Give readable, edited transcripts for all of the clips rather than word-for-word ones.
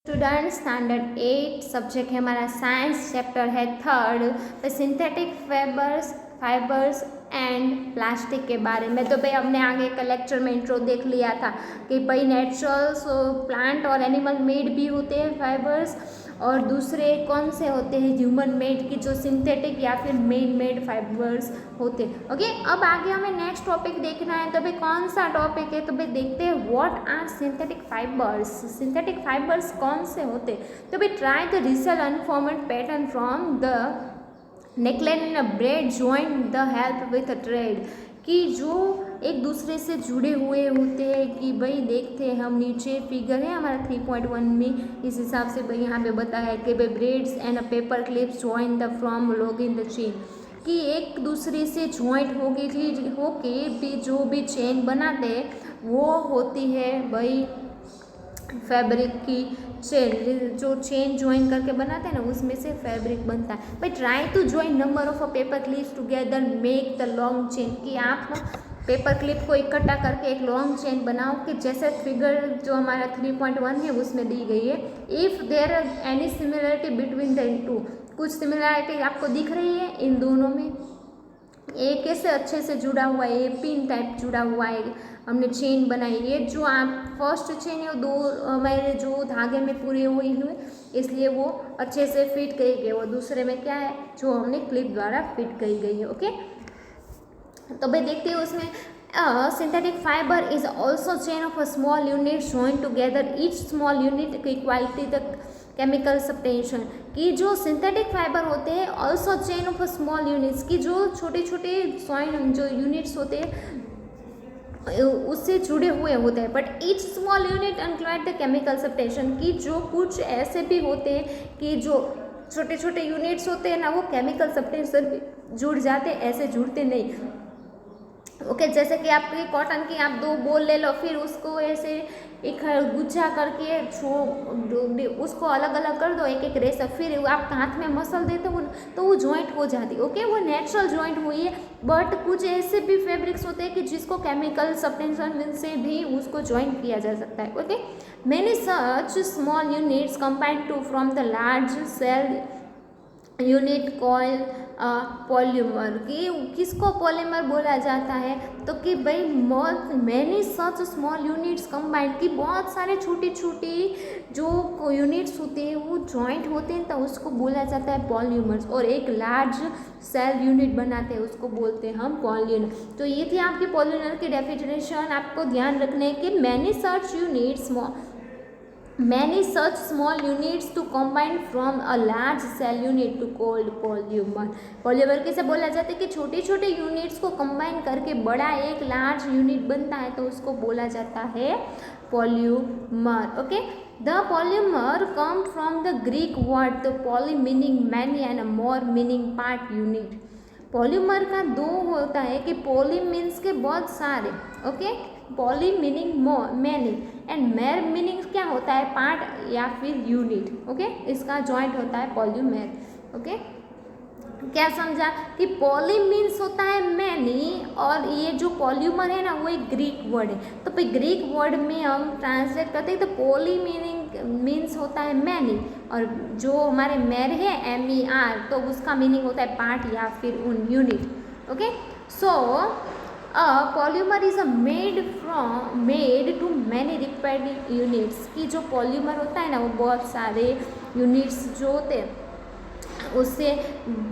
Student standard 8 subject है हमारा science, chapter है 3 सिंथेटिक फाइबर्स एंड प्लास्टिक के बारे में। तो भाई हमने आगे का लेक्चर में इंट्रो देख लिया था कि भाई नेचुरल प्लांट और एनिमल मेड भी होते हैं फाइबर्स, और दूसरे कौन से होते हैं ह्यूमन मेड की जो सिंथेटिक या फिर मेन मेड फाइबर्स होते हैं। ओके, अब आगे हमें नेक्स्ट टॉपिक देखना है। तो भाई कौन सा टॉपिक है, तो भाई देखते हैं what are synthetic fibres. Synthetic fibres कौन से होते हैं, तो भाई try the resell unformed pattern from the neckline in a braid joint the help with a thread, कि जो एक दूसरे से जुड़े हुए होते हैं। कि भाई देखते हैं हम, नीचे फिगर है हमारा 3.1 में, इस हिसाब से भाई यहाँ पे बताया है कि भाई breads and a paper clips join the from log in the chain, कि एक दूसरे से जॉइंट होके भी जो भी चेन बनाते हैं वो होती है भाई फैब्रिक की चेन। जो चेन ज्वाइन करके बनाते हैं ना उसमें से फैब्रिक बनता है। भाई try to join number of a paper clips together make the long chain, कि आप पेपर क्लिप को इकट्ठा करके एक लॉन्ग चेन बनाओ, कि जैसे फिगर जो हमारा 3.1 है उसमें दी गई है। If there any similarity between the two, कुछ सिमिलरिटी आपको दिख रही है इन दोनों में। एक कैसे अच्छे से जुड़ा हुआ है, ये पिन टाइप जुड़ा हुआ है, हमने चेन बनाई। ये जो आप फर्स्ट चेन है वो दो हमारे जो धागे में पूरे हुई हुए, इसलिए वो अच्छे से फिट करी गई। वो दूसरे में क्या है, जो हमने क्लिप द्वारा फिट करी गई है। ओके, तो भाई देखते हैं उसमें synthetic fibre is also chain of a small unit join together each small unit equality the chemical substance, कि जो सिंथेटिक फाइबर होते हैं also chain of a small units, की जो छोटे छोटे जो यूनिट्स होते हैं उससे जुड़े हुए होते हैं। But each small unit include the chemical substance, की जो कुछ ऐसे भी होते हैं कि जो छोटे छोटे यूनिट्स होते हैं ना वो केमिकल सब्सटेंशन जुड़ जाते, ऐसे जुड़ते नहीं। ओके, जैसे कि आपकी कॉटन की आप दो बॉल ले लो, फिर उसको ऐसे एक गुच्छा करके उसको अलग अलग कर दो, एक एक रेसा, फिर आप हाथ में मसल देते हो तो वो जॉइंट हो जाती है। ओके, वो नेचुरल जॉइंट हुई है। बट कुछ ऐसे भी फैब्रिक्स होते हैं कि जिसको केमिकल सब्सटेंशन से भी उसको जॉइंट किया जा सकता है। Okay, many such small units combined to from the large cell unit called polymer, कि किसको पॉलीमर बोला जाता है, तो कि भाई many such small units combined, कि बहुत सारे छोटी छोटी जो यूनिट्स होते हैं वो जॉइंट होते हैं तो उसको बोला जाता है पॉलीमर्स, और एक लार्ज सेल यूनिट बनाते हैं उसको बोलते हैं हम पॉलीमर। तो ये थी आपकी पॉलीमर की डेफिनेशन। आपको ध्यान रखने की many such small units to combine from a large cell unit to called polymer। Polymer किसे बोला जाता है, कि छोटे छोटे यूनिट्स को कंबाइन करके बड़ा एक लार्ज यूनिट बनता है तो उसको बोला जाता है polymer. Okay, the polymer come from the Greek word the poly meaning many and more meaning part unit. Polymer का दो होता है, कि पॉली मीन्स के बहुत सारे, okay, poly meaning many, and मेर मीनिंग क्या होता है, पार्ट या फिर यूनिट। ओके, इसका जॉइंट होता है पॉलीमेर। ओके, क्या समझा कि पॉली मीन्स होता है मैनी, और ये जो पॉलीमर है ना वो एक ग्रीक वर्ड है। तो भाई ग्रीक वर्ड में हम ट्रांसलेट करते हैं तो पॉली मीन्स होता है मैनी, और जो हमारे मेर है MER तो उसका मीनिंग होता है पार्ट या फिर उन unit. Okay, so polymer is made to many repeated units, की जो पॉलीमर होता है ना वो बहुत सारे यूनिट्स जो होते हैं उससे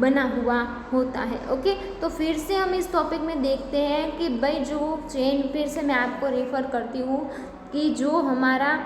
बना हुआ होता है। ओके, तो फिर से हम इस टॉपिक में देखते हैं कि भाई जो चेन, फिर से मैं आपको रेफर करती हूँ कि जो हमारा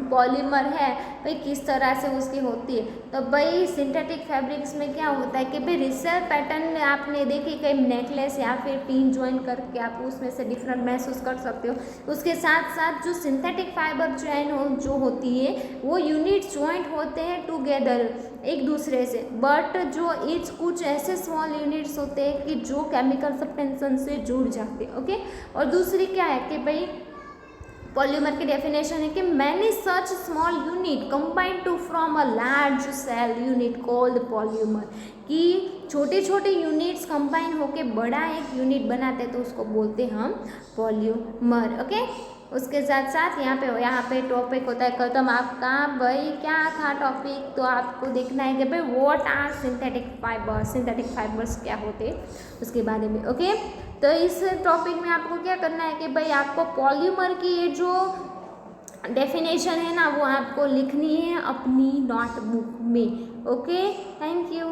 पॉलीमर है भाई किस तरह से उसकी होती है। तो भाई सिंथेटिक फैब्रिक्स में क्या होता है कि भाई रिसल पैटर्न आपने देखी, कहीं नेकलेस या फिर पिन ज्वाइन करके आप उसमें से डिफरेंट महसूस कर सकते हो। उसके साथ साथ जो सिंथेटिक फाइबर चेन जो होती है वो यूनिट ज्वाइंट होते हैं टुगेदर एक दूसरे से, बट जो ईच कुछ ऐसे स्मॉल यूनिट्स होते हैं कि जो केमिकल सब्सटेंशन से जुड़ जाते हैं। ओके, और दूसरी क्या है कि भाई पॉलीमर की डेफिनेशन है कि many such small unit combined to from a large cell unit called polymer, कि छोटे छोटे यूनिट्स कंबाइन होके बड़ा एक यूनिट बनाते हैं तो उसको बोलते हैं हम पॉलीमर। ओके, उसके साथ साथ यहाँ पे टॉपिक होता है खत्म आपका। भाई क्या था टॉपिक, तो आपको देखना है कि भाई what are synthetic fibres, synthetic fibres क्या होते उसके बारे में। ओके, तो इस टॉपिक में आपको क्या करना है कि भाई आपको पॉलीमर की ये जो डेफिनेशन है ना वो आपको लिखनी है अपनी नोटबुक में। Okay, thank you.